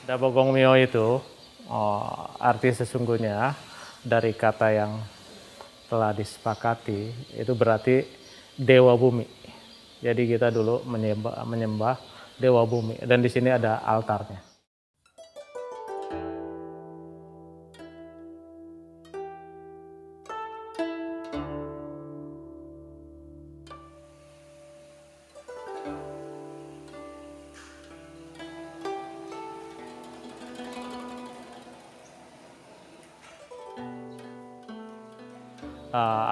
Dabogong Mio itu arti sesungguhnya dari kata yang telah disepakati itu berarti dewa bumi. Jadi kita dulu menyembah dewa bumi dan di sini ada altarnya.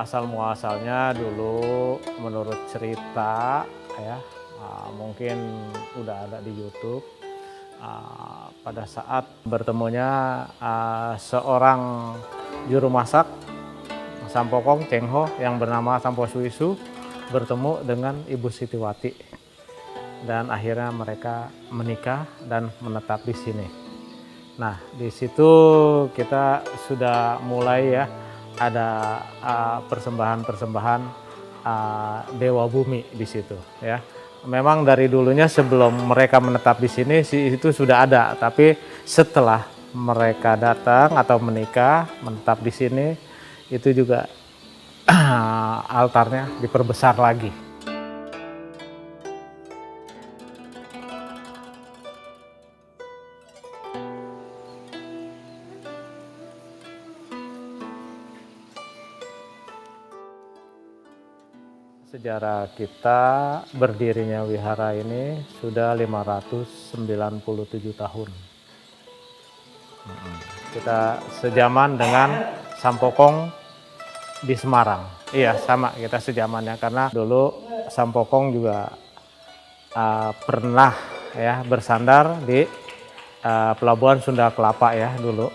Asal muasalnya dulu menurut cerita ya, mungkin udah ada di YouTube, pada saat bertemunya seorang juru masak Sampokong Cengho yang bernama Sampo Suisu bertemu dengan Ibu Sitiwati dan akhirnya mereka menikah dan menetap di sini. Nah, di situ kita sudah mulai ya ada persembahan-persembahan dewa bumi di situ ya. Memang dari dulunya sebelum mereka menetap di sini itu sudah ada, tapi setelah mereka datang atau menikah menetap di sini itu juga altarnya diperbesar lagi. Sejarah kita berdirinya wihara ini sudah 597 tahun. Kita sejaman dengan Sampokong di Semarang. Iya, sama kita sejamannya karena dulu Sampokong juga pernah ya bersandar di pelabuhan Sunda Kelapa ya dulu.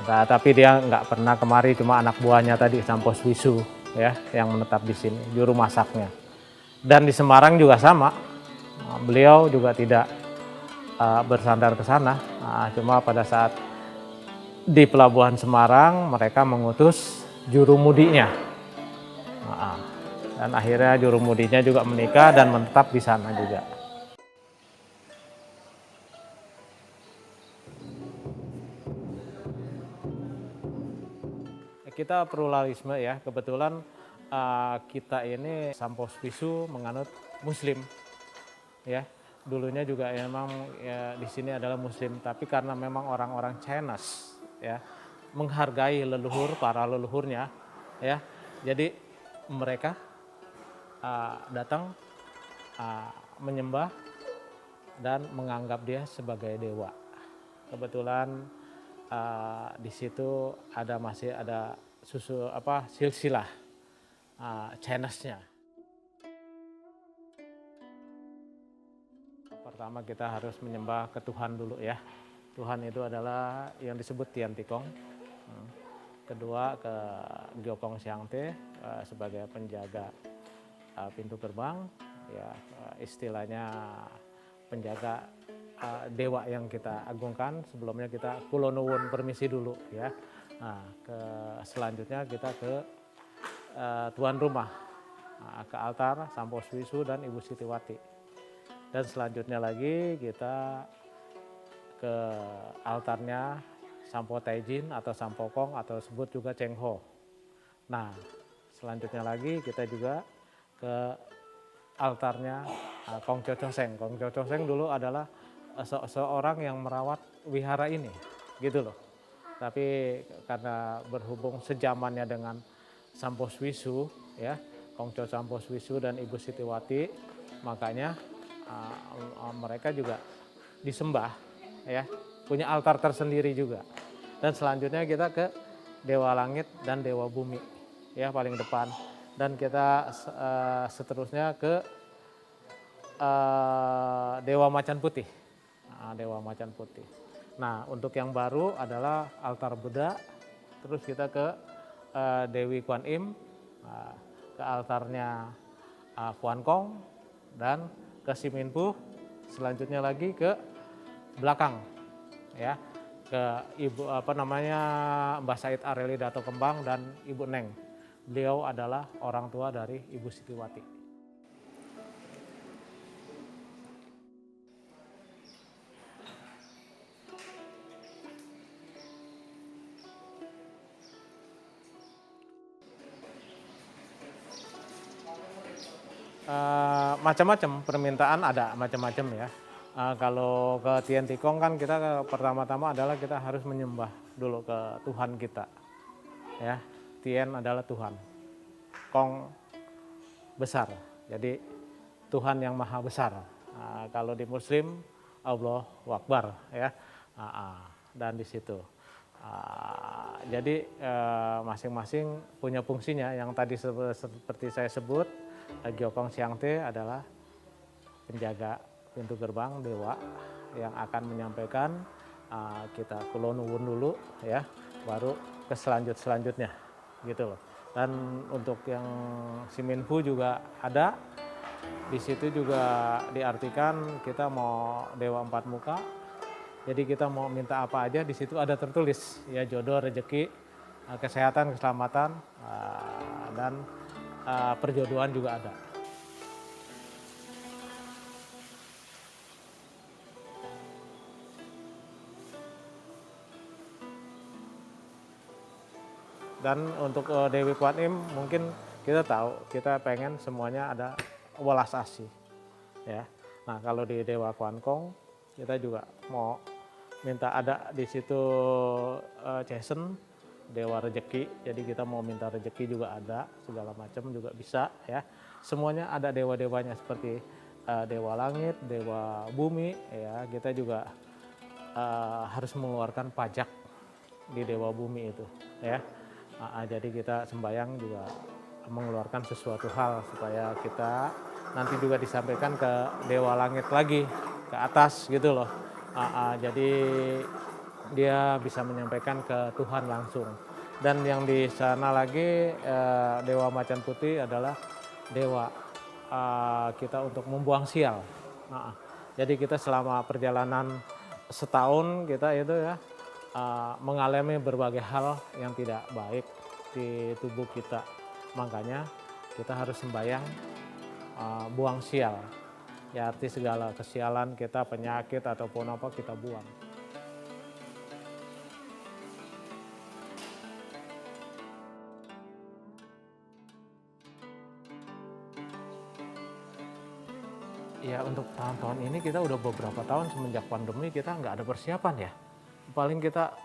Tapi dia nggak pernah kemari, cuma anak buahnya tadi Sampo Suisu ya yang menetap di sini, juru masaknya. Dan di Semarang juga sama, beliau juga tidak bersandar ke sana, cuma pada saat di pelabuhan Semarang mereka mengutus juru mudinya. Dan akhirnya juru mudinya juga menikah dan menetap di sana juga. Kita pluralisme ya, kebetulan kita ini Sampo Suisu menganut Muslim ya. Dulunya juga memang ya, di sini adalah Muslim, tapi karena memang orang-orang Chinese ya menghargai leluhur para leluhurnya ya, jadi mereka datang menyembah dan menganggap dia sebagai dewa. Kebetulan di situ masih ada silsilah Chinese-nya. Pertama kita harus menyembah ke Tuhan dulu ya. Tuhan itu adalah yang disebut Tian Tikong. Kedua ke Gyokong Siangte sebagai penjaga pintu gerbang, ya istilahnya penjaga dewa yang kita agungkan. Sebelumnya kita kulo nuwun permisi dulu ya. Nah, selanjutnya kita ke tuan rumah, ke altar Sampo Suisu dan Ibu Sitiwati. Dan selanjutnya lagi kita ke altarnya Sampo Taijin atau Sampokong atau sebut juga Cengho. Nah, selanjutnya lagi kita juga ke altarnya Kong Cho Seng. Kong Cho Seng dulu adalah seorang yang merawat wihara ini, gitu loh. Tapi karena berhubung sejamannya dengan Sampo Suisu, ya, Kong Cho Sampo Suisu dan Ibu Sitiwati, makanya mereka juga disembah, ya, punya altar tersendiri juga. Dan selanjutnya kita ke Dewa Langit dan Dewa Bumi, ya paling depan. Dan kita seterusnya ke Dewa Macan Putih, Dewa Macan Putih. Nah, untuk yang baru adalah altar Buddha, terus kita ke Dewi Kuan Im, ke altarnya Kuan Kong, dan ke Siminpu, selanjutnya lagi ke belakang, ya, ke Mbah Said Areli Dato Kembang dan Ibu Neng. Beliau adalah orang tua dari Ibu Sitiwati. Macam-macam permintaan ada macam-macam ya. Kalau ke Tien Tikong kan kita pertama-tama adalah kita harus menyembah dulu ke Tuhan kita ya. Tien adalah Tuhan, Kong besar. Jadi Tuhan yang maha besar. Kalau di Muslim Allahu Akbar ya. Dan di situ. Jadi masing-masing punya fungsinya. Yang tadi seperti saya sebut, Gyokong Siangte adalah penjaga pintu gerbang dewa yang akan menyampaikan kita kulon nuwun dulu ya, baru ke selanjutnya gitu loh. Dan untuk yang Siminfu juga ada di situ juga diartikan kita mau dewa empat muka. Jadi kita mau minta apa aja di situ ada tertulis ya, jodoh, rezeki, kesehatan, keselamatan, dan perjodohan juga ada. Dan untuk Dewi Kwan Im mungkin kita tahu, kita pengen semuanya ada welas asih ya. Nah kalau di Dewa Kwan Kong kita juga mau minta ada di situ Cesen, Dewa Rezeki. Jadi kita mau minta rezeki juga ada, segala macam juga bisa ya. Semuanya ada dewa-dewanya seperti Dewa Langit, Dewa Bumi ya. Kita juga harus mengeluarkan pajak di Dewa Bumi itu ya. Jadi kita sembahyang juga mengeluarkan sesuatu hal supaya kita nanti juga disampaikan ke Dewa Langit lagi, ke atas gitu loh. Jadi dia bisa menyampaikan ke Tuhan langsung. Dan yang di sana lagi Dewa Macan Putih adalah dewa kita untuk membuang sial. Jadi kita selama perjalanan setahun kita itu ya mengalami berbagai hal yang tidak baik di tubuh kita. Makanya kita harus sembahyang buang sial. Ya arti segala kesialan kita, penyakit ataupun apa kita buang. Ya untuk tahun-tahun ini kita udah beberapa tahun semenjak pandemi kita nggak ada persiapan ya. Paling kita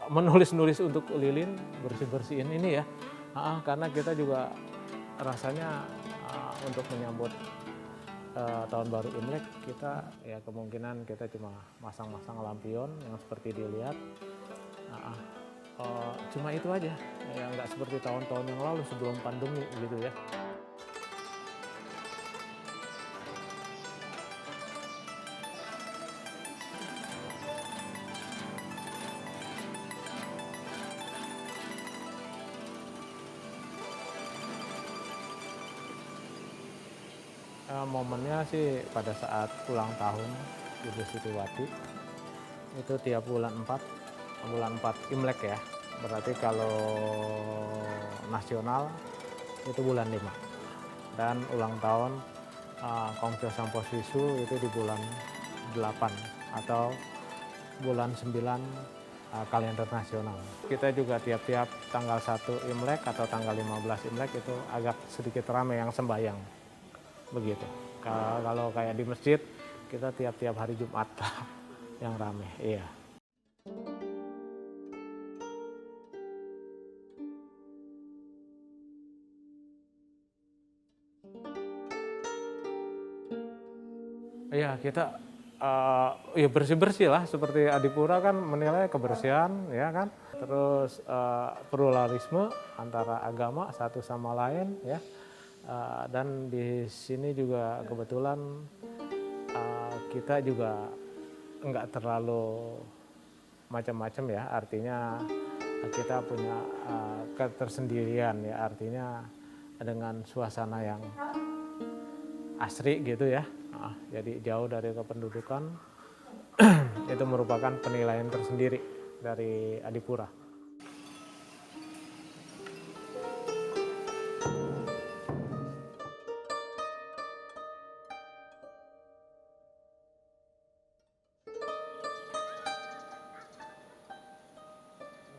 menulis-nulis untuk lilin, bersih-bersihin ini ya. Karena kita juga rasanya untuk menyambut tahun baru Imlek kita ya kemungkinan kita cuma masang-masang lampion yang seperti dilihat. Cuma itu aja, ya nggak seperti tahun-tahun yang lalu sebelum pandemi gitu ya. Momennya sih pada saat ulang tahun Ibu Sitiwati itu tiap bulan 4 Imlek ya. Berarti kalau nasional itu bulan 5. Dan ulang tahun Kongco Sampo Swisu itu di bulan 8 atau bulan 9 kalender nasional. Kita juga tiap-tiap tanggal 1 Imlek atau tanggal 15 Imlek itu agak sedikit ramai yang sembahyang. Begitu. Kalau kayak di masjid kita tiap-tiap hari Jumat yang ramai. Iya. Iya kita ya bersih-bersih lah seperti Adipura kan menilai kebersihan ya kan. Terus pluralisme antara agama satu sama lain ya. Dan di sini juga kebetulan kita juga nggak terlalu macam-macam ya, artinya kita punya ketersendirian ya, artinya dengan suasana yang asri gitu ya. Jadi jauh dari kependudukan itu merupakan penilaian tersendiri dari Adipura.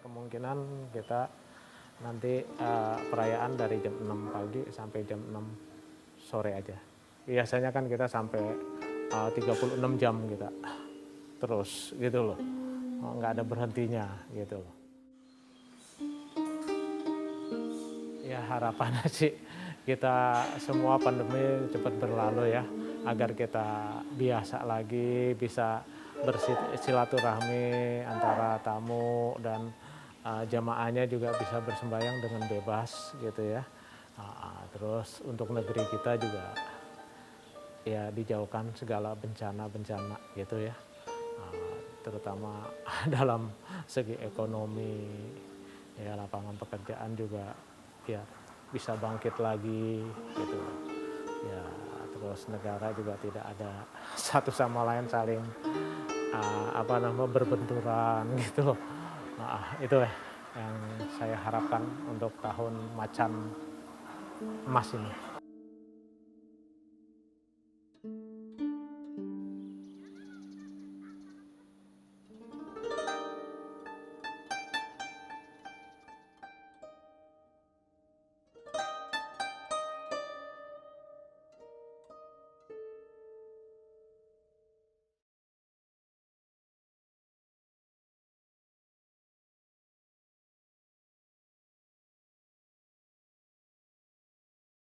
Kemungkinan kita nanti perayaan dari jam 6 pagi sampai jam 6 sore aja. Biasanya kan kita sampai 36 jam kita terus gitu loh, nggak ada berhentinya gitu loh. Ya harapannya sih kita semua pandemi cepat berlalu ya, agar kita biasa lagi bisa bersilaturahmi antara tamu dan jamaahnya juga bisa bersembahyang dengan bebas gitu ya. Terus untuk negeri kita juga ya dijauhkan segala bencana-bencana gitu ya, terutama dalam segi ekonomi, ya lapangan pekerjaan juga ya bisa bangkit lagi gitu ya. Terus negara juga tidak ada satu sama lain saling berbenturan gitu loh. Itu yang saya harapkan untuk tahun macan emas ini.